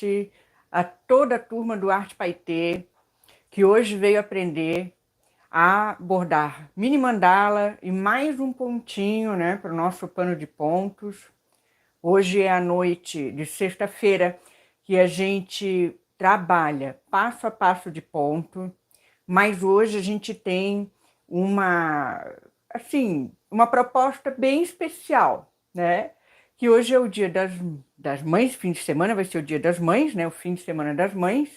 noite a toda a turma do Arte Paetê, que hoje veio aprender a bordar mini mandala e mais um pontinho, né, para o nosso pano de pontos. Hoje é a noite de sexta-feira que a gente trabalha passo a passo de ponto, mas hoje a gente tem uma proposta bem especial, né? Que hoje é o dia das mães, fim de semana vai ser o dia das mães, né? O fim de semana das mães.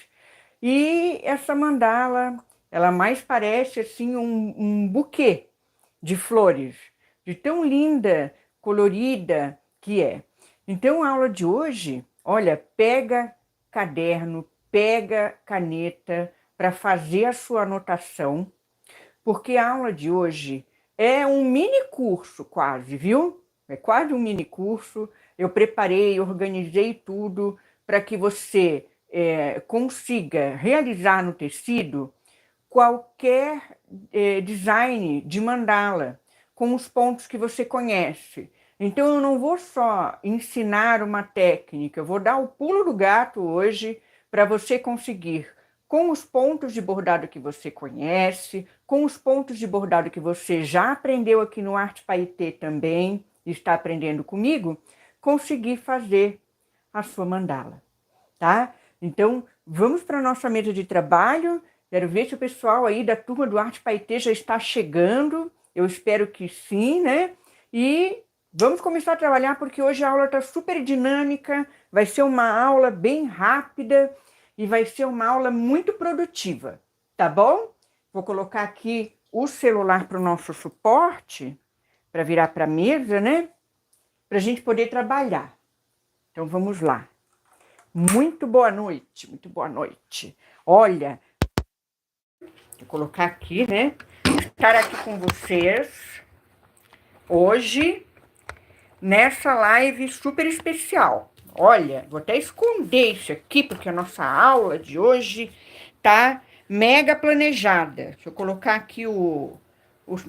E essa mandala, ela mais parece assim um buquê de flores, de tão linda, colorida que é. Então a aula de hoje, olha, pega caderno, pega caneta para fazer a sua anotação, porque a aula de hoje é um mini curso quase, viu? É quase um mini curso. Eu preparei, organizei tudo para que você consiga realizar no tecido qualquer design de mandala com os pontos que você conhece. Então eu não vou só ensinar uma técnica, eu vou dar o pulo do gato hoje para você conseguir, com os pontos de bordado que você conhece, com os pontos de bordado que você já aprendeu aqui no Arte Paetê também, está aprendendo comigo, conseguir fazer a sua mandala, tá? Então, vamos para a nossa mesa de trabalho. Quero ver se o pessoal aí da turma do Arte Paetê já está chegando. Eu espero que sim, né? E vamos começar a trabalhar, porque hoje a aula está super dinâmica, vai ser uma aula bem rápida e vai ser uma aula muito produtiva, tá bom? Vou colocar aqui o celular para o nosso suporte, para virar para a mesa, né? Para a gente poder trabalhar. Então, vamos lá. Muito boa noite, muito boa noite. Olha, vou colocar aqui, né? Estar aqui com vocês hoje nessa live super especial. Olha, vou até esconder isso aqui, porque a nossa aula de hoje tá mega planejada. Deixa eu colocar aqui o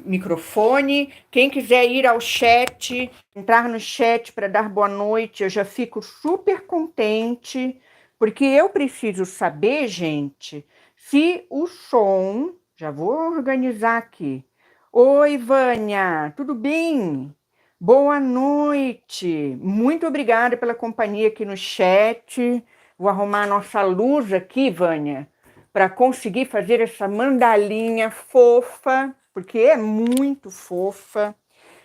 microfone. Quem quiser ir ao chat, entrar no chat para dar boa noite, eu já fico super contente, porque eu preciso saber, gente, se o som... Já vou organizar aqui. Oi, Vânia, tudo bem? Boa noite. Muito obrigada pela companhia aqui no chat. Vou arrumar a nossa luz aqui, Vânia, para conseguir fazer essa mandalinha fofa, porque é muito fofa.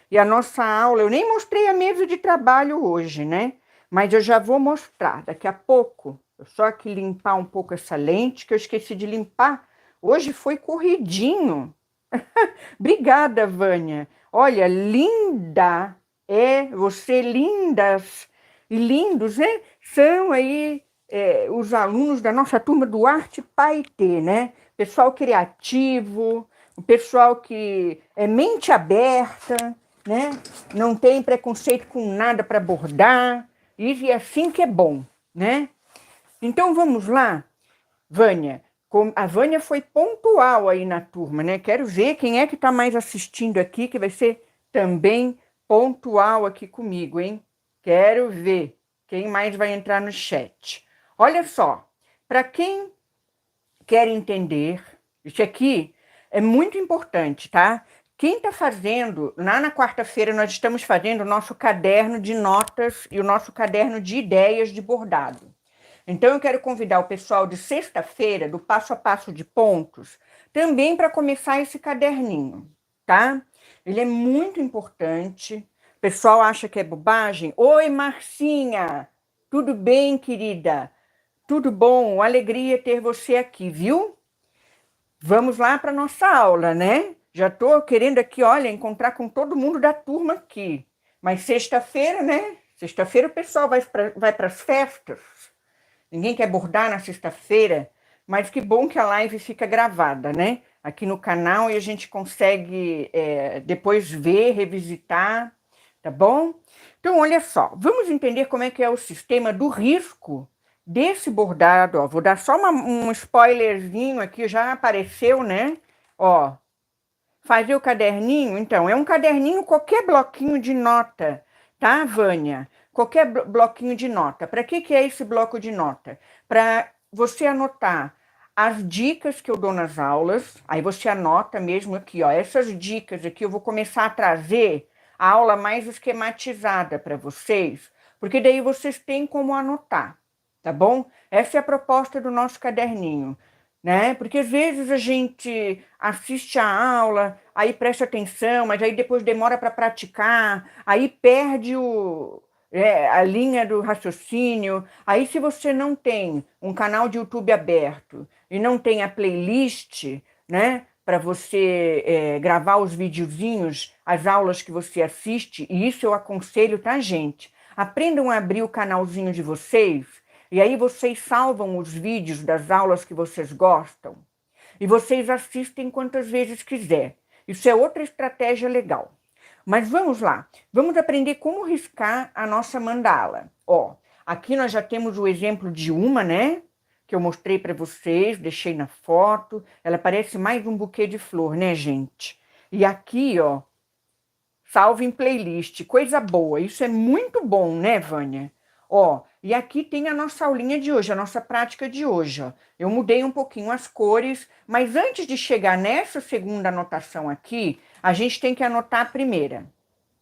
E a nossa aula, eu nem mostrei a mesa de trabalho hoje, né? Mas eu já vou mostrar daqui a pouco. Eu só aqui limpar um pouco essa lente, que eu esqueci de limpar. Hoje foi corridinho. Obrigada, Vânia. Olha, linda você, lindas e lindos, né? São aí os alunos da nossa turma do Arte Paetê, né? Pessoal criativo, o pessoal que é mente aberta, né? Não tem preconceito com nada para bordar, e é assim que é bom, né? Então vamos lá, Vânia. A Vânia foi pontual aí na turma, né? Quero ver quem é que está mais assistindo aqui, que vai ser também pontual aqui comigo, hein? Quero ver quem mais vai entrar no chat. Olha só, para quem quer entender, isso aqui é muito importante, tá? Quem está fazendo, lá na quarta-feira nós estamos fazendo o nosso caderno de notas e o nosso caderno de ideias de bordado. Então, eu quero convidar o pessoal de sexta-feira, do passo a passo de pontos, também para começar esse caderninho, tá? Ele é muito importante. O pessoal acha que é bobagem. Oi, Marcinha! Tudo bem, querida? Tudo bom? Alegria ter você aqui, viu? Vamos lá para nossa aula, né? Já estou querendo aqui, olha, encontrar com todo mundo da turma aqui. Mas sexta-feira, né? Sexta-feira o pessoal vai para as festas. Ninguém quer bordar na sexta-feira, mas que bom que a live fica gravada, né? Aqui no canal, e a gente consegue depois ver, revisitar, tá bom? Então, olha só, vamos entender como é que é o sistema do risco desse bordado, ó. Vou dar só um spoilerzinho aqui, já apareceu, né? Ó, fazer o caderninho, então, é um caderninho, qualquer bloquinho de nota, tá, Vânia? qualquer bloquinho de nota. Para que é esse bloco de nota? Para você anotar as dicas que eu dou nas aulas, aí você anota mesmo aqui, ó, essas dicas aqui eu vou começar a trazer a aula mais esquematizada para vocês, porque daí vocês têm como anotar, tá bom? Essa é a proposta do nosso caderninho, né? Porque às vezes a gente assiste a aula, aí presta atenção, mas aí depois demora para praticar, aí perde a linha do raciocínio. Aí, se você não tem um canal de YouTube aberto e não tem a playlist, né, para você gravar os videozinhos, as aulas que você assiste, e isso eu aconselho, tá, gente? Aprendam a abrir o canalzinho de vocês, e aí vocês salvam os vídeos das aulas que vocês gostam, e vocês assistem quantas vezes quiser. Isso é outra estratégia legal. Mas vamos lá, vamos aprender como riscar a nossa mandala. Ó, aqui nós já temos o exemplo de uma, né? Que eu mostrei para vocês, deixei na foto. Ela parece mais um buquê de flor, né, gente? E aqui, ó, salve em playlist, coisa boa. Isso é muito bom, né, Vânia? Ó, e aqui tem a nossa aulinha de hoje, a nossa prática de hoje, ó. Eu mudei um pouquinho as cores, mas antes de chegar nessa segunda anotação aqui, a gente tem que anotar a primeira,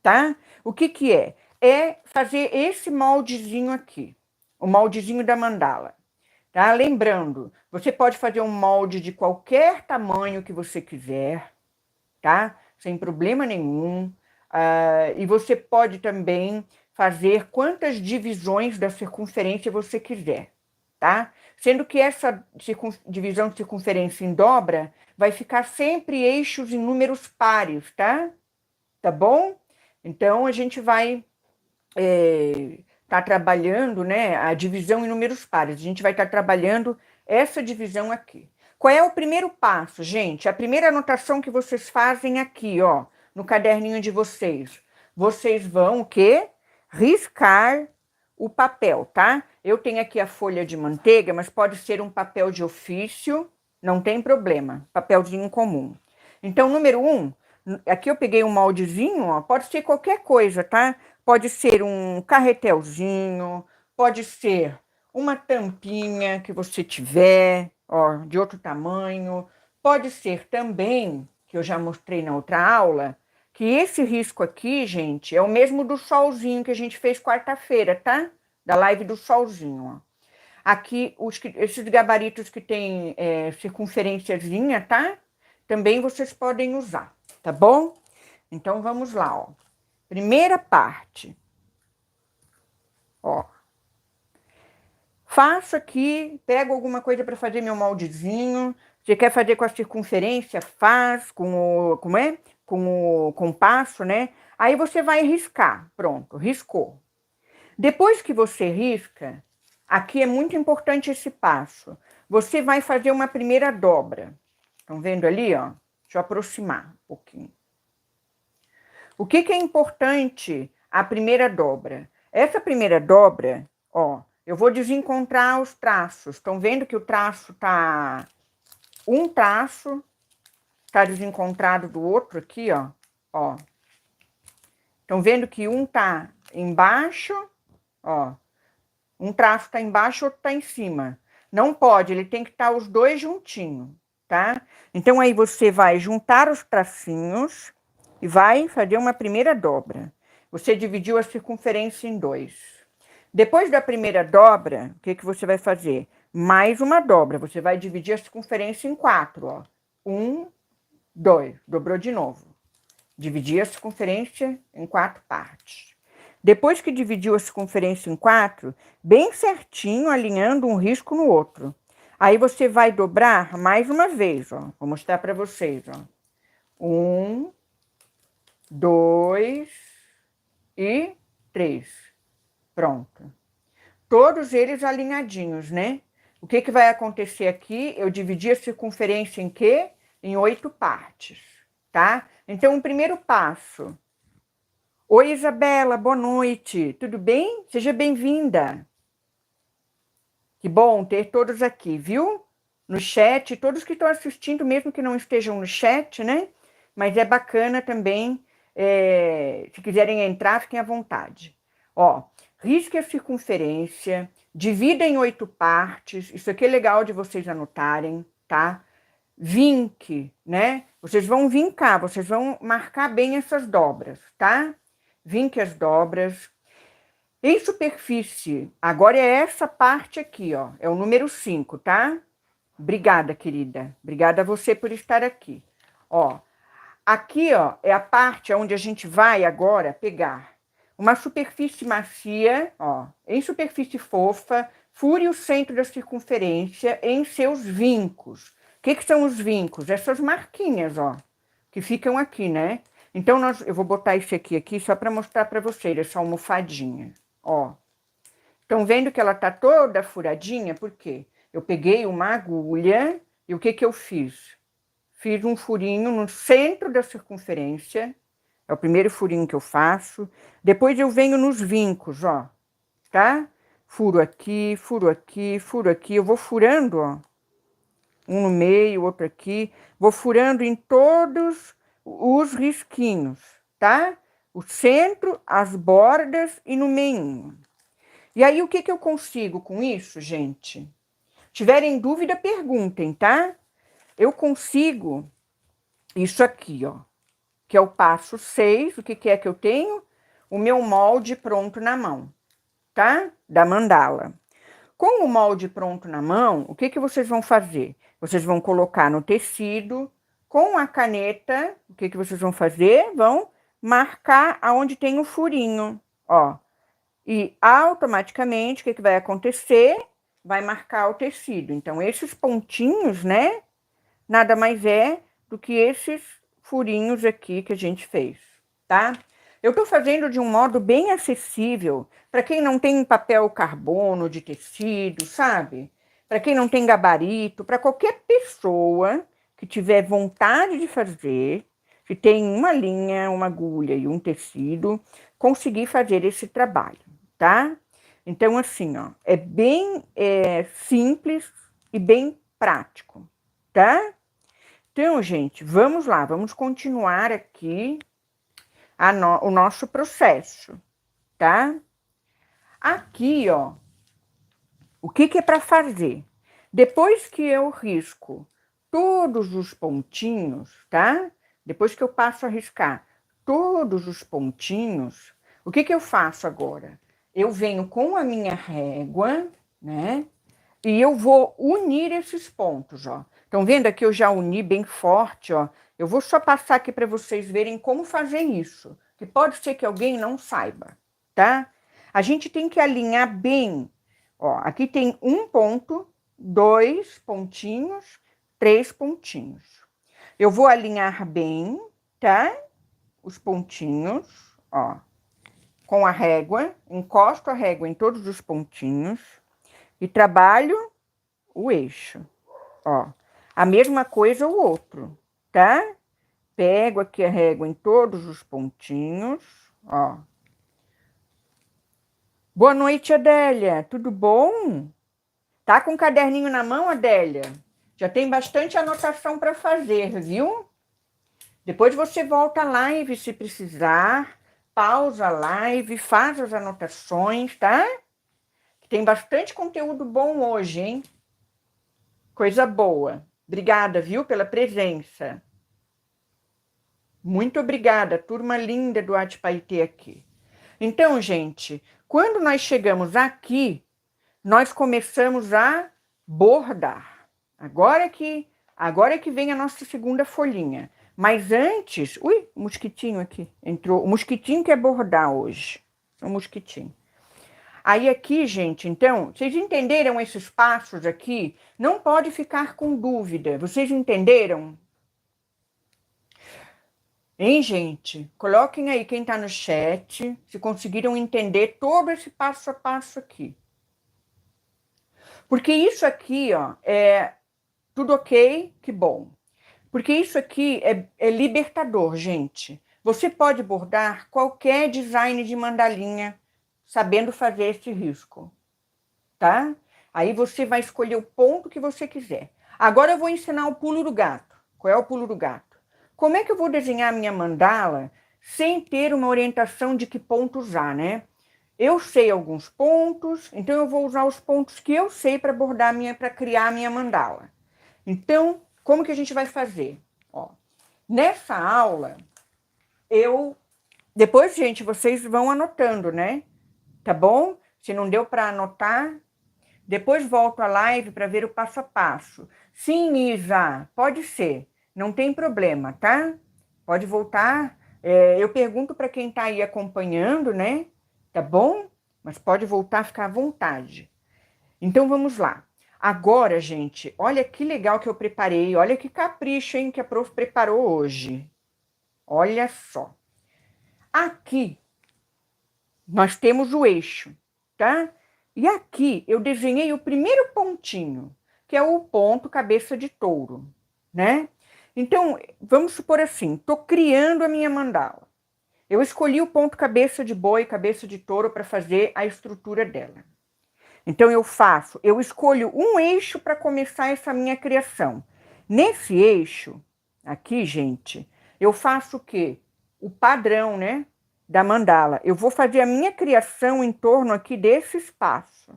tá? O que que é? É fazer esse moldezinho aqui, o moldezinho da mandala, tá? Lembrando, você pode fazer um molde de qualquer tamanho que você quiser, tá? Sem problema nenhum. E você pode também fazer quantas divisões da circunferência você quiser, tá? Sendo que essa divisão de circunferência em dobra vai ficar sempre eixos em números pares, tá? Tá bom? Então, a gente vai tá trabalhando, né, a divisão em números pares. A gente vai estar trabalhando essa divisão aqui. Qual é o primeiro passo, gente? A primeira anotação que vocês fazem aqui, ó, no caderninho de vocês. Vocês vão o quê? Riscar o papel, tá? Eu tenho aqui a folha de manteiga, mas pode ser um papel de ofício, não tem problema, papelzinho comum. Então, número 1, aqui eu peguei um moldezinho, ó, pode ser qualquer coisa, tá? Pode ser um carretelzinho, pode ser uma tampinha que você tiver, ó, de outro tamanho. Pode ser também, que eu já mostrei na outra aula, que esse risco aqui, gente, é o mesmo do solzinho que a gente fez quarta-feira, tá? Da live do solzinho, ó. Aqui, esses gabaritos que tem circunferênciazinha, tá? Também vocês podem usar, tá bom? Então, vamos lá, ó. Primeira parte. Ó. Faço aqui, pego alguma coisa para fazer meu moldezinho. Você quer fazer com a circunferência? Faz com com o compasso, né? Aí você vai riscar. Pronto, riscou. Depois que você risca, aqui é muito importante esse passo. Você vai fazer uma primeira dobra. Estão vendo ali, ó? Deixa eu aproximar um pouquinho. O que que é importante a primeira dobra? Essa primeira dobra, ó, eu vou desencontrar os traços. Estão vendo que o traço tá... Um traço tá desencontrado do outro aqui, ó. Ó. Estão vendo que um tá embaixo, ó. Um traço tá embaixo, outro tá em cima. Não pode, ele tem que estar os dois juntinhos, tá? Então, aí você vai juntar os tracinhos e vai fazer uma primeira dobra. Você dividiu a circunferência em 2. Depois da primeira dobra, o que que você vai fazer? Mais uma dobra. Você vai dividir a circunferência em 4, ó. 1, 2. Dobrou de novo. Dividir a circunferência em 4 partes. Depois que dividiu a circunferência em 4, bem certinho, alinhando um risco no outro. Aí você vai dobrar mais uma vez, ó. Vou mostrar para vocês, ó. 1, 2 e 3. Pronto. Todos eles alinhadinhos, né? O que que vai acontecer aqui? Eu dividi a circunferência em quê? Em 8 partes, tá? Então, o primeiro passo. Oi, Isabela, boa noite. Tudo bem? Seja bem-vinda. Que bom ter todos aqui, viu? No chat, todos que estão assistindo, mesmo que não estejam no chat, né? Mas é bacana também, se quiserem entrar, fiquem à vontade. Ó, risque a circunferência, divida em 8 partes, isso aqui é legal de vocês anotarem, tá? Vinque, né? Vocês vão vincar, vocês vão marcar bem essas dobras, tá? Vinque as dobras. Em superfície, agora é essa parte aqui, ó, é o número 5, tá? Obrigada, querida. Obrigada a você por estar aqui. Ó, aqui, ó, é a parte onde a gente vai agora pegar uma superfície macia, ó, em superfície fofa, fure o centro da circunferência em seus vincos. O que são os vincos? Essas marquinhas, ó, que ficam aqui, né? Então, eu vou botar esse aqui só para mostrar para vocês, essa almofadinha, ó. Estão vendo que ela tá toda furadinha? Por quê? Eu peguei uma agulha e o que eu fiz? Fiz um furinho no centro da circunferência, é o primeiro furinho que eu faço. Depois eu venho nos vincos, ó, tá? Furo aqui, furo aqui, furo aqui. Eu vou furando, ó, um no meio, outro aqui. Vou furando em todos os risquinhos, tá? O centro, as bordas e no meio. E aí, o que eu consigo com isso, gente? Tiverem dúvida, perguntem, tá? Eu consigo isso aqui, ó, que é o passo 6. O que é que eu tenho? O meu molde pronto na mão, tá? Da mandala. Com o molde pronto na mão, o que vocês vão fazer? Vocês vão colocar no tecido, com a caneta, o que vocês vão fazer? Vão marcar aonde tem o furinho, ó. E automaticamente, o que vai acontecer? Vai marcar o tecido. Então, esses pontinhos, né? Nada mais é do que esses furinhos aqui que a gente fez, tá? Eu tô fazendo de um modo bem acessível, para quem não tem papel carbono de tecido, sabe? Para quem não tem gabarito, para qualquer pessoa que tiver vontade de fazer, que tem uma linha, uma agulha e um tecido, conseguir fazer esse trabalho, tá? Então, assim, ó, é bem simples e bem prático, tá? Então, gente, vamos lá, vamos continuar aqui o nosso processo, tá? Aqui, ó, o que é para fazer? Depois que eu risco todos os pontinhos, tá? Depois que eu passo a riscar todos os pontinhos, o que eu faço agora? Eu venho com a minha régua, né? E eu vou unir esses pontos, ó. Estão vendo aqui? Eu já uni bem forte, ó. Eu vou só passar aqui para vocês verem como fazer isso, que pode ser que alguém não saiba, tá? A gente tem que alinhar bem, ó. Aqui tem um ponto, 2 pontinhos, 3 pontinhos. Eu vou alinhar bem, tá? Os pontinhos, ó. Com a régua, encosto a régua em todos os pontinhos e trabalho o eixo, ó. A mesma coisa o outro, tá? Pego aqui a régua em todos os pontinhos, ó. Boa noite, Adélia, tudo bom? Tá com o caderninho na mão, Adélia? Já tem bastante anotação para fazer, viu? Depois você volta à live se precisar, pausa a live, faz as anotações, tá? Tem bastante conteúdo bom hoje, hein? Coisa boa. Obrigada, viu, pela presença. Muito obrigada, turma linda do Atpaitê aqui. Então, gente, quando nós chegamos aqui, nós começamos a bordar. Agora que vem a nossa segunda folhinha. Mas antes... Ui, mosquitinho aqui. Entrou. O mosquitinho quer bordar hoje. O mosquitinho. Aí aqui, gente, então, vocês entenderam esses passos aqui? Não pode ficar com dúvida. Vocês entenderam? Hein, gente? Coloquem aí quem tá no chat, se conseguiram entender todo esse passo a passo aqui. Porque isso aqui, ó, é tudo ok, que bom. Porque isso aqui é libertador, gente. Você pode bordar qualquer design de mandalinha sabendo fazer esse risco, tá? Aí você vai escolher o ponto que você quiser. Agora eu vou ensinar o pulo do gato. Qual é o pulo do gato? Como é que eu vou desenhar a minha mandala sem ter uma orientação de que ponto usar, né? Eu sei alguns pontos, então eu vou usar os pontos que eu sei para bordar para criar a minha mandala. Então, como que a gente vai fazer? Ó, nessa aula, depois, gente, vocês vão anotando, né? Tá bom? Se não deu para anotar, depois volto a live para ver o passo a passo. Sim, Isa, pode ser. Não tem problema, tá? Pode voltar. Eu pergunto para quem está aí acompanhando, né? Tá bom? Mas pode voltar, ficar à vontade. Então, vamos lá. Agora, gente, olha que legal que eu preparei. Olha que capricho, hein, que a prof preparou hoje. Olha só. Aqui, nós temos o eixo, tá? E aqui eu desenhei o primeiro pontinho, que é o ponto cabeça de touro, né? Então, vamos supor assim, estou criando a minha mandala. Eu escolhi o ponto cabeça de boi, cabeça de touro para fazer a estrutura dela. Então, eu escolho um eixo para começar essa minha criação. Nesse eixo, aqui, gente, eu faço o quê? O padrão, né? Da mandala. Eu vou fazer a minha criação em torno aqui desse espaço,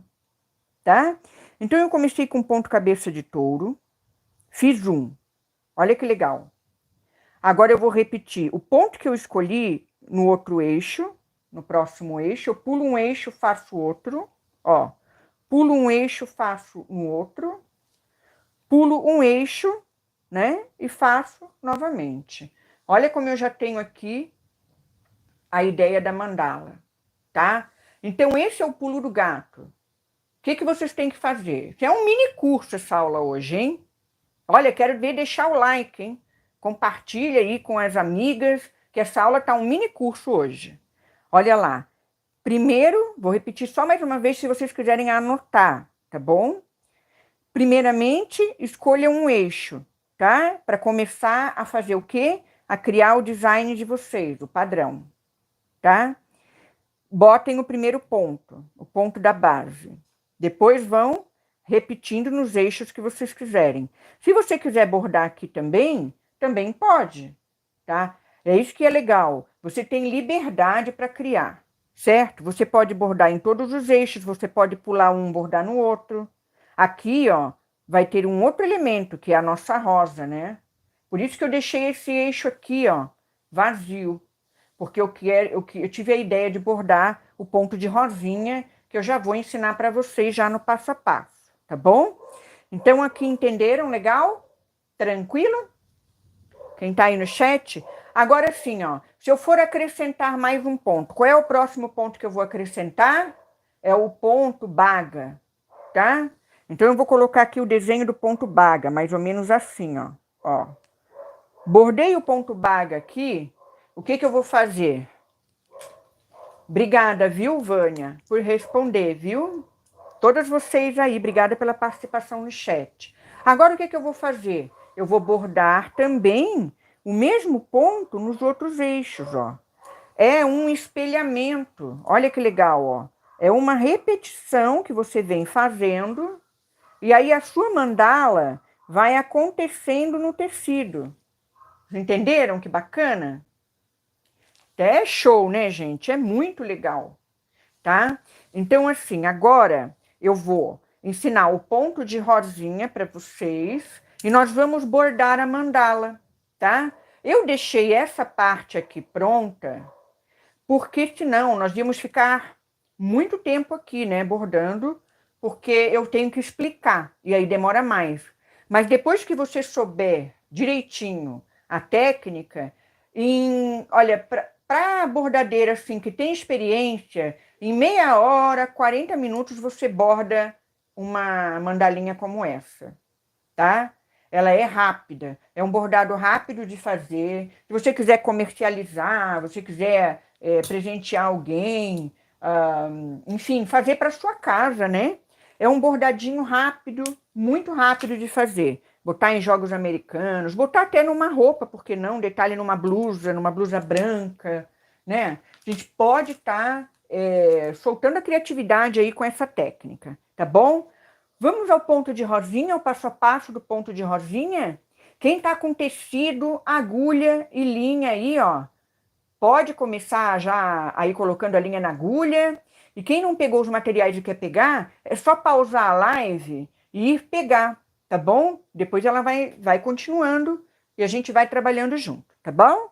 tá? Então, eu comecei com ponto cabeça de touro, fiz um. Olha que legal. Agora eu vou repetir. O ponto que eu escolhi no outro eixo, no próximo eixo, eu pulo um eixo, faço outro, ó. Pulo um eixo, faço no outro, pulo um eixo, né? E faço novamente. Olha como eu já tenho aqui a ideia da mandala, tá? Então, esse é o pulo do gato. O que vocês têm que fazer? É um mini curso essa aula hoje, hein? Olha, quero ver deixar o like, hein? Compartilha aí com as amigas, que essa aula tá um mini curso hoje. Olha lá. Primeiro, vou repetir só mais uma vez se vocês quiserem anotar, tá bom? Primeiramente, escolha um eixo, tá? Para começar a fazer o quê? A criar o design de vocês, o padrão, tá? Botem o primeiro ponto, o ponto da base. Depois vão repetindo nos eixos que vocês quiserem. Se você quiser bordar aqui também pode, tá? É isso que é legal. Você tem liberdade para criar, certo? Você pode bordar em todos os eixos, você pode pular um, bordar no outro. Aqui, ó, vai ter um outro elemento, que é a nossa rosa, né? Por isso que eu deixei esse eixo aqui, ó, vazio. Porque eu tive a ideia de bordar o ponto de rosinha, que eu já vou ensinar para vocês já no passo a passo, tá bom? Então, aqui entenderam? Legal? Tranquilo? Quem tá aí no chat? Agora sim, ó, se eu for acrescentar mais um ponto, qual é o próximo ponto que eu vou acrescentar? É o ponto baga, tá? Então, eu vou colocar aqui o desenho do ponto baga, mais ou menos assim, ó. Bordei o ponto baga aqui, o que eu vou fazer? Obrigada, viu, Vânia, por responder, viu? Todas vocês aí, obrigada pela participação no chat. Agora, o que eu vou fazer? Eu vou bordar também o mesmo ponto nos outros eixos, ó. É um espelhamento, olha que legal, ó. É uma repetição que você vem fazendo, e aí a sua mandala vai acontecendo no tecido. Entenderam que bacana? É show, né, gente? É muito legal, tá? Então, assim, agora eu vou ensinar o ponto de rosinha para vocês e nós vamos bordar a mandala, tá? Eu deixei essa parte aqui pronta porque senão nós íamos ficar muito tempo aqui, né, bordando, porque eu tenho que explicar e aí demora mais. Mas depois que você souber direitinho a técnica, olha, para bordadeira assim que tem experiência, em meia hora, 40 minutos você borda uma mandalinha como essa, tá? Ela é rápida, é um bordado rápido de fazer. Se você quiser comercializar, você quiser presentear alguém, enfim, fazer para sua casa, né? É um bordadinho rápido, muito rápido de fazer. Botar em jogos americanos, botar até numa roupa, por que não? Detalhe numa blusa branca, né? A gente pode estar soltando a criatividade aí com essa técnica, tá bom? Vamos ao ponto de rosinha, ao passo a passo do ponto de rosinha? Quem tá com tecido, agulha e linha aí, ó, pode começar já aí colocando a linha na agulha. E quem não pegou os materiais e quer pegar, é só pausar a live e ir pegar, tá bom? Depois ela vai continuando e a gente vai trabalhando junto, tá bom?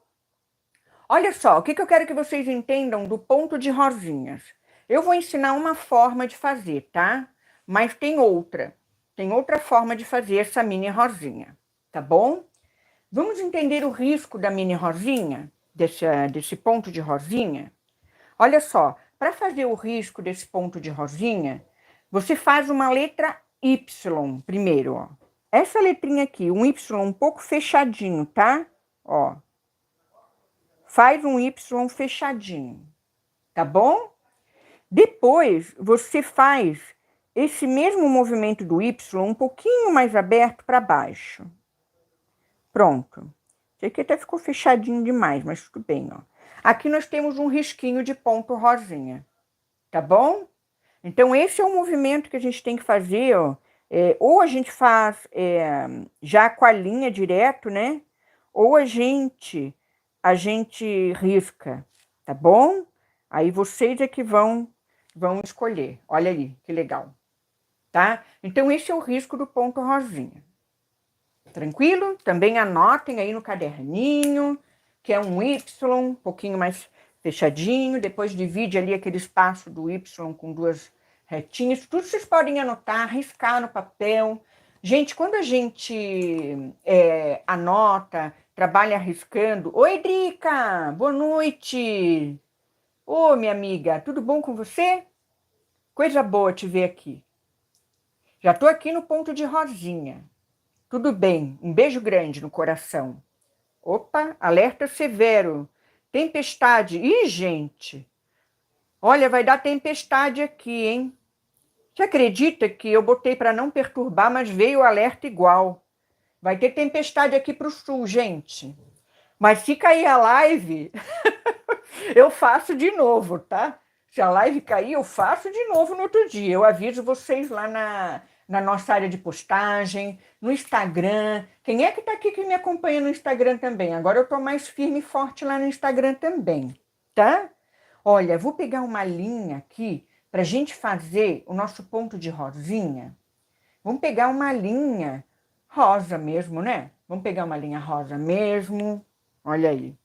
Olha só, o que eu quero que vocês entendam do ponto de rosinhas. Eu vou ensinar uma forma de fazer, tá? Mas tem outra. Tem outra forma de fazer essa mini rosinha, tá bom? Vamos entender o risco da mini rosinha, desse ponto de rosinha? Olha só, para fazer o risco desse ponto de rosinha, você faz uma letra Y primeiro, ó. Essa letrinha aqui, um Y um pouco fechadinho, tá? Ó. Faz um Y fechadinho, tá bom? Depois, você faz esse mesmo movimento do Y um pouquinho mais aberto para baixo. Pronto. Esse aqui até ficou fechadinho demais, mas tudo bem, ó. Aqui nós temos um risquinho de ponto rosinha, tá bom? Então, esse é o movimento que a gente tem que fazer, ó. Ou a gente faz já com a linha direto, né? Ou a gente risca, tá bom? Aí vocês é que vão escolher. Olha ali, que legal, tá? Então, esse é o risco do ponto rosinha. Tranquilo? Também anotem aí no caderninho, que é um Y, um pouquinho mais fechadinho. Depois divide ali aquele espaço do Y com duas retinhas. Tudo vocês podem anotar, riscar no papel. Gente, quando a gente anota, trabalha riscando... Oi, Drica! Boa noite! Ô, minha amiga, tudo bom com você? Coisa boa te ver aqui. Já tô aqui no ponto de rosinha. Tudo bem, um beijo grande no coração. Opa, alerta severo. Tempestade. Ih, gente. Olha, vai dar tempestade aqui, hein? Você acredita que eu botei para não perturbar, mas veio o alerta igual? Vai ter tempestade aqui para o sul, gente. Mas se cair a live, eu faço de novo, tá? Se a live cair, eu faço de novo no outro dia. Eu aviso vocês lá na nossa área de postagem, no Instagram. Quem é que tá aqui que me acompanha no Instagram também? Agora eu tô mais firme e forte lá no Instagram também, tá? Olha, vou pegar uma linha aqui pra gente fazer o nosso ponto de rosinha. Vamos pegar uma linha rosa mesmo, né? Vamos pegar uma linha rosa mesmo. Olha aí.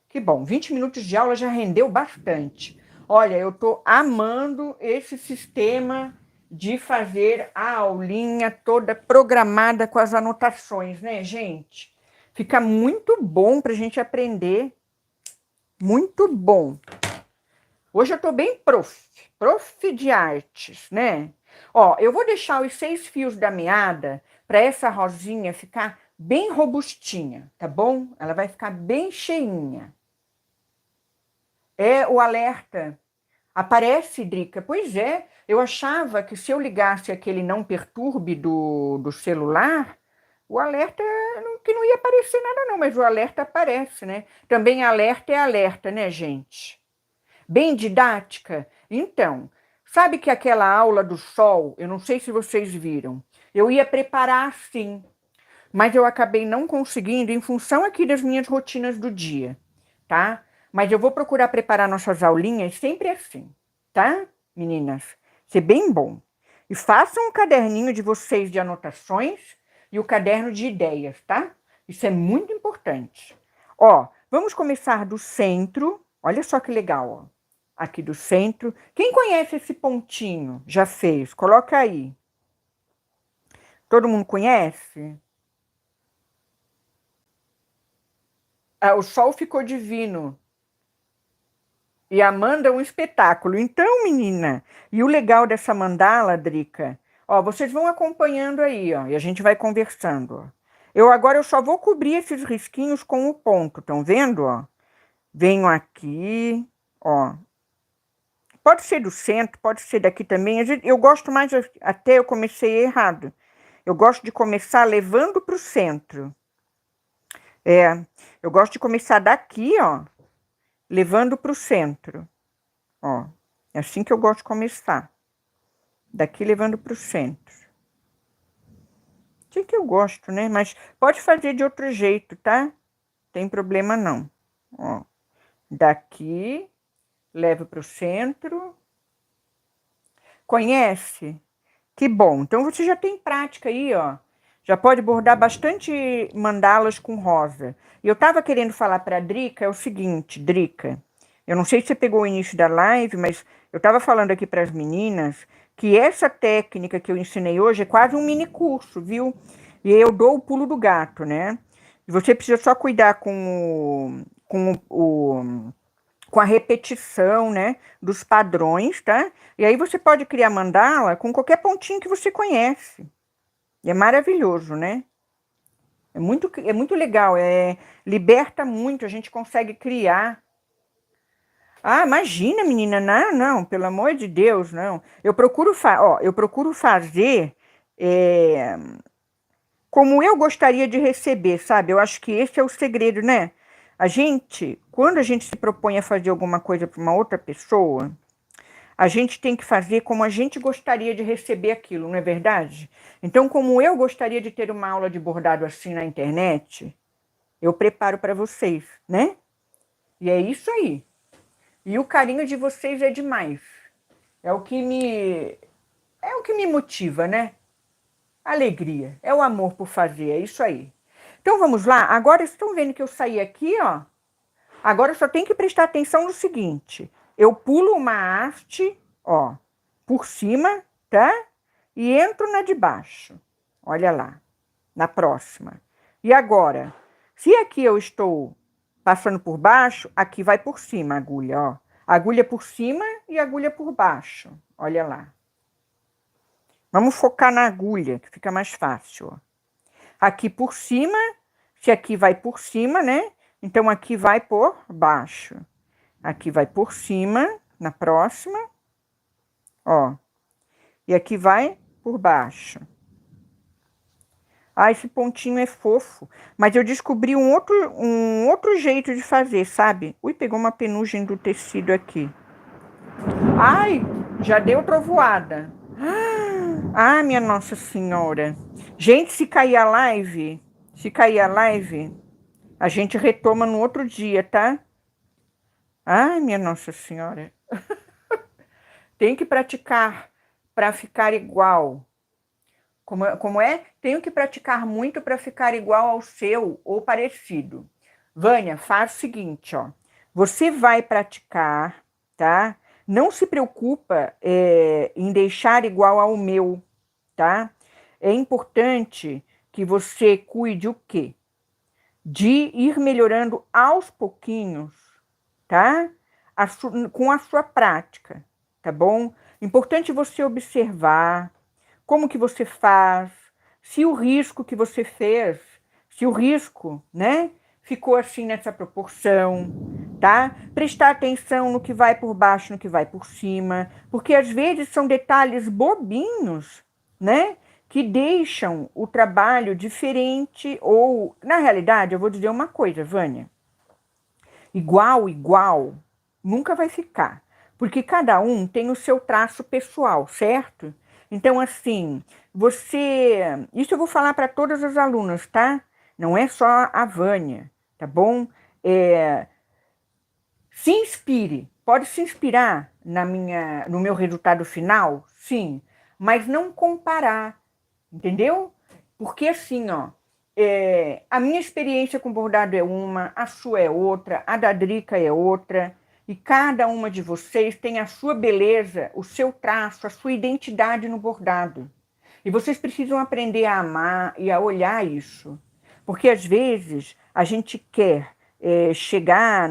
Que bom, 20 minutos de aula já rendeu bastante. Olha, eu tô amando esse sistema de fazer a aulinha toda programada com as anotações, né, gente? Fica muito bom para a gente aprender. Muito bom. Hoje eu tô bem prof de artes, né? Ó, eu vou deixar os 6 fios da meada para essa rosinha ficar bem robustinha, tá bom? Ela vai ficar bem cheinha. O alerta. Aparece, Drica? Pois é, eu achava que se eu ligasse aquele não perturbe do celular, o alerta que não ia aparecer nada não, mas o alerta aparece, né? Também alerta é alerta, né, gente? Bem didática? Então, sabe que aquela aula do sol, eu não sei se vocês viram, eu ia preparar assim, mas eu acabei não conseguindo em função aqui das minhas rotinas do dia, tá? Mas eu vou procurar preparar nossas aulinhas sempre assim, tá, meninas? Ser bem bom. E façam um caderninho de vocês de anotações e o caderno de ideias, tá? Isso é muito importante. Ó, vamos começar do centro. Olha só que legal, ó. Aqui do centro. Quem conhece esse pontinho? Já fez? Coloca aí. Todo mundo conhece? Ah, o sol ficou divino. E a Amanda é um espetáculo. Então, menina, e o legal dessa mandala, Drica, ó, vocês vão acompanhando aí, ó, e a gente vai conversando, ó. Agora eu só vou cobrir esses risquinhos com o ponto, estão vendo, ó? Venho aqui, ó. Pode ser do centro, pode ser daqui também. Eu gosto mais, até eu comecei errado. Eu gosto de começar levando para o centro. Eu gosto de começar daqui, ó, levando para o centro. Ó, é assim que eu gosto de começar. Daqui levando para o centro. Assim que eu gosto, né? Mas pode fazer de outro jeito, tá? Tem problema não. Ó, daqui, levo para o centro. Conhece? Que bom. Então você já tem prática aí, ó. Já pode bordar bastante mandalas com rosa. E eu estava querendo falar para a Drica, é o seguinte, Drica, eu não sei se você pegou o início da live, mas eu estava falando aqui para as meninas que essa técnica que eu ensinei hoje é quase um mini curso, viu? E eu dou o pulo do gato, né? E você precisa só cuidar com a repetição, né, dos padrões, tá? E aí você pode criar mandala com qualquer pontinho que você conhece. E é maravilhoso, né? É muito legal, liberta muito, a gente consegue criar. Ah, imagina, menina, não, não, pelo amor de Deus, não. Eu procuro fazer é, como eu gostaria de receber, sabe? Eu acho que esse é o segredo, né? Quando a gente se propõe a fazer alguma coisa para uma outra pessoa, a gente tem que fazer como a gente gostaria de receber aquilo, não é verdade? Então, como eu gostaria de ter uma aula de bordado assim na internet, eu preparo para vocês, né? E é isso aí. E o carinho de vocês é demais. É o que me é o que me motiva, né? Alegria, é o amor por fazer, é isso aí. Então vamos lá. Agora estão vendo que eu saí aqui, ó. Agora só tem que prestar atenção no seguinte: eu pulo uma haste, ó, por cima, tá? E entro na de baixo. Olha lá, na próxima. E agora, se aqui eu estou passando por baixo, aqui vai por cima a agulha, ó. Agulha por cima e agulha por baixo. Olha lá. Vamos focar na agulha, que fica mais fácil, ó. Aqui por cima, se aqui vai por cima, né? Então aqui vai por baixo. Aqui vai por cima, na próxima, ó. E aqui vai por baixo. Ah, esse pontinho é fofo. Mas eu descobri um outro jeito de fazer, sabe? Ui, pegou uma penugem do tecido aqui. Ai, já deu trovoada. Ah, minha Nossa Senhora. Gente, se cair a live, a gente retoma no outro dia, tá? Ai, minha Nossa Senhora. Tem que praticar para ficar igual. Como é? Tenho que praticar muito para ficar igual ao seu ou parecido. Vânia, faz o seguinte, ó. Você vai praticar, tá? Não se preocupa em deixar igual ao meu, tá? É importante que você cuide o quê? De ir melhorando aos pouquinhos, tá? Com a sua prática, tá bom? Importante você observar como que você faz, se o risco que você fez, se o risco, né, ficou assim nessa proporção, tá? Prestar atenção no que vai por baixo, no que vai por cima, porque às vezes são detalhes bobinhos, né, que deixam o trabalho diferente ou, na realidade, eu vou dizer uma coisa, Vânia, igual, nunca vai ficar, porque cada um tem o seu traço pessoal, certo? Então, assim, isso eu vou falar para todas as alunas, tá? Não é só a Vânia, tá bom? Se inspire, pode se inspirar no meu resultado final, sim, mas não comparar, entendeu? Porque assim, ó, a minha experiência com bordado é uma, a sua é outra, a da Drica é outra, e cada uma de vocês tem a sua beleza, o seu traço, a sua identidade no bordado. E vocês precisam aprender a amar e a olhar isso. Porque às vezes a gente quer chegar,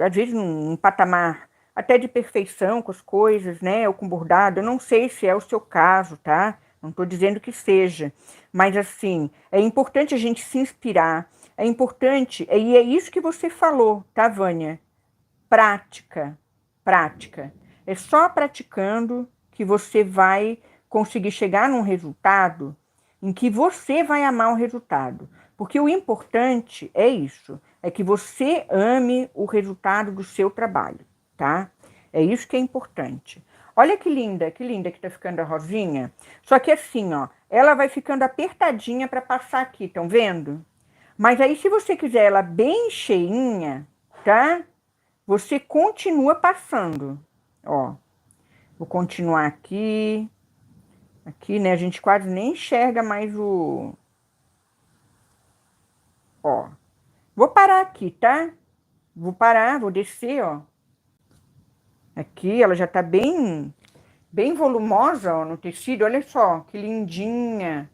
às vezes, num patamar até de perfeição com as coisas, né? Ou com bordado. Eu não sei se é o seu caso, tá? Não estou dizendo que seja. Mas, assim, é importante a gente se inspirar. É importante, e é isso que você falou, tá, Vânia? Prática, prática. É só praticando que você vai conseguir chegar num resultado em que você vai amar o resultado. Porque o importante é isso, é que você ame o resultado do seu trabalho, tá? É isso que é importante. Olha que linda que tá ficando a rosinha. Só que assim, ó, ela vai ficando apertadinha para passar aqui, estão vendo? Mas aí, se você quiser ela bem cheinha, tá? Você continua passando, ó. Vou continuar aqui. Aqui, né? A gente quase nem enxerga mais o... Ó. Vou parar aqui, tá? Vou parar, vou descer, ó. Aqui, ela já tá bem volumosa, ó, no tecido. Olha só, que lindinha,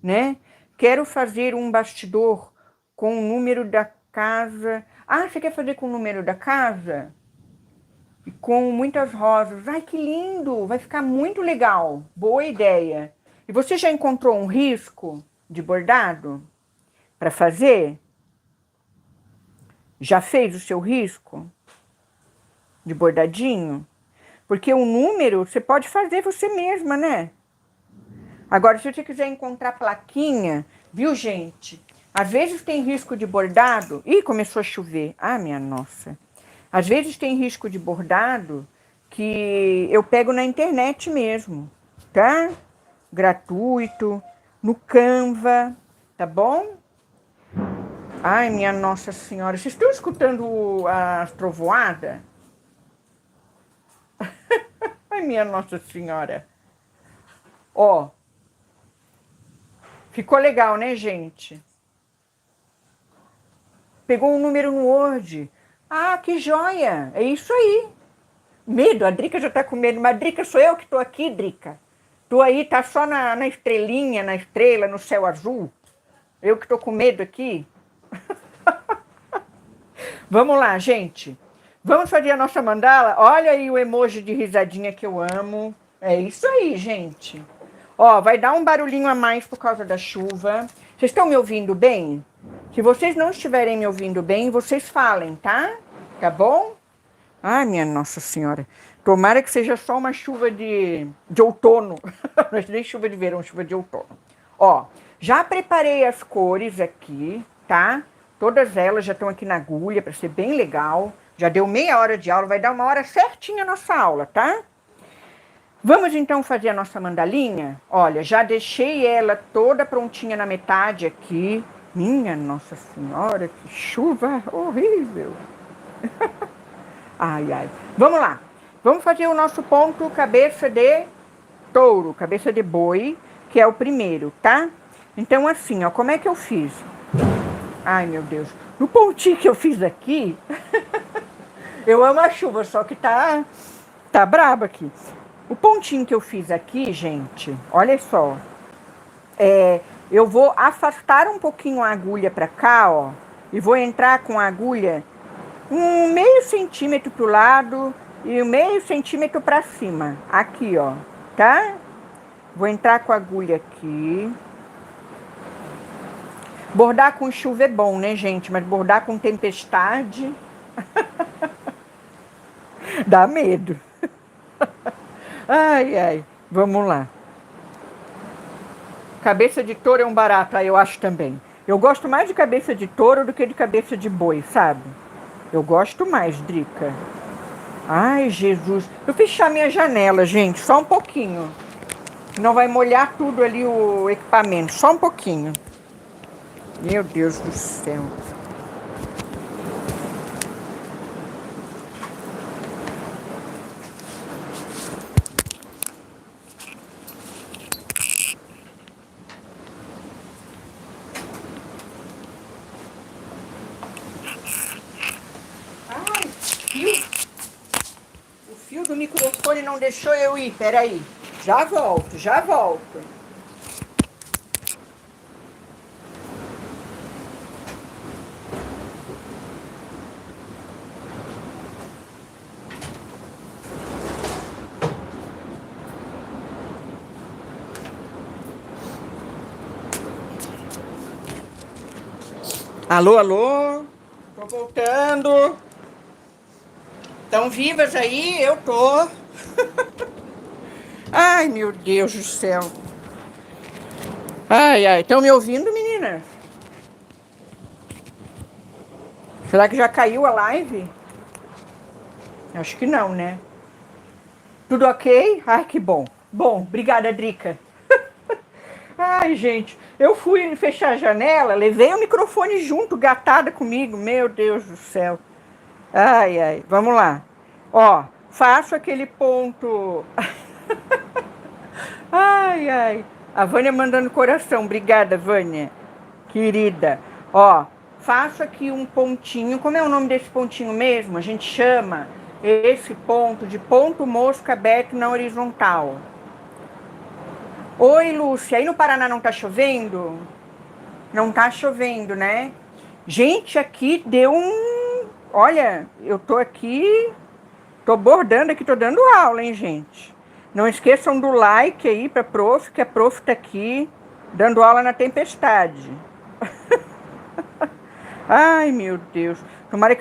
né? Quero fazer um bastidor com o número da casa. Ah, você quer fazer com o número da casa? E com muitas rosas. Ai, que lindo! Vai ficar muito legal. Boa ideia. E você já encontrou um risco de bordado para fazer? Já fez o seu risco de bordadinho? Porque o número você pode fazer você mesma, né? Agora, se você quiser encontrar plaquinha, viu, gente? Às vezes tem risco de bordado. Ih, começou a chover. Ah, minha nossa. Às vezes tem risco de bordado que eu pego na internet mesmo, tá? Gratuito, no Canva, tá bom? Ai, minha Nossa Senhora. Vocês estão escutando as trovoadas? Ai, minha Nossa Senhora. Ó, ficou legal, né, gente? Pegou um número no Word. Ah, que joia! É isso aí. Medo, a Drica já tá com medo. Mas, Drica, sou eu que tô aqui, Drica. Tu aí tá só na estrelinha, na estrela, no céu azul. Eu que tô com medo aqui. Vamos lá, gente. Vamos fazer a nossa mandala? Olha aí o emoji de risadinha que eu amo. É isso aí, gente. Ó, vai dar um barulhinho a mais por causa da chuva. Vocês estão me ouvindo bem? Se vocês não estiverem me ouvindo bem, vocês falem, tá? Tá bom? Ai, minha Nossa Senhora. Tomara que seja só uma chuva de outono. Não é nem chuva de verão, chuva de outono. Ó, já preparei as cores aqui, tá? Todas elas já estão aqui na agulha para ser bem legal. Já deu meia hora de aula, vai dar uma hora certinha a nossa aula, tá? Vamos então fazer a nossa mandalinha? Olha, já deixei ela toda prontinha na metade aqui. Minha Nossa Senhora, que chuva horrível. Ai, ai. Vamos lá. Vamos fazer o nosso ponto cabeça de touro, cabeça de boi, que é o primeiro, tá? Então, assim, ó, como é que eu fiz? Ai, meu Deus. No pontinho que eu fiz aqui, eu amo a chuva, só que tá braba aqui. O pontinho que eu fiz aqui, gente, olha só. Eu vou afastar um pouquinho a agulha pra cá, ó, e vou entrar com a agulha um meio centímetro pro lado e um meio centímetro pra cima. Aqui, ó, tá? Vou entrar com a agulha aqui. Bordar com chuva é bom, né, gente? Mas bordar com tempestade dá medo. Ai, ai. Vamos lá. Cabeça de touro é um barato, eu acho também. Eu gosto mais de cabeça de touro do que de cabeça de boi, sabe? Eu gosto mais, Drica. Ai, Jesus. Eu fechar minha janela, gente, só um pouquinho. Não vai molhar tudo ali o equipamento, só um pouquinho. Meu Deus do céu. Ai, o fio do microfone não deixou eu ir, peraí. Já volto, já volto. Alô, alô? Tô voltando. Estão vivas aí? Eu tô. Ai, meu Deus do céu. Ai, ai. Estão me ouvindo, meninas? Será que já caiu a live? Acho que não, né? Tudo ok? Ai, que bom. Bom, obrigada, Drica. Ai, gente, eu fui fechar a janela, levei o microfone junto, gatada comigo. Meu Deus do céu. Ai, ai, vamos lá. Ó, faço aquele ponto. Ai, ai. A Vânia mandando coração. Obrigada, Vânia. Querida. Ó, faço aqui um pontinho. Como é o nome desse pontinho mesmo? A gente chama esse ponto de ponto mosca aberto na horizontal. Oi, Lúcia. Aí no Paraná não tá chovendo? Não tá chovendo, né? Gente, aqui deu um... Olha, eu tô aqui, tô bordando aqui, tô dando aula, hein, gente? Não esqueçam do like aí pra prof, que a prof tá aqui dando aula na tempestade. Ai, meu Deus. Tomara que eu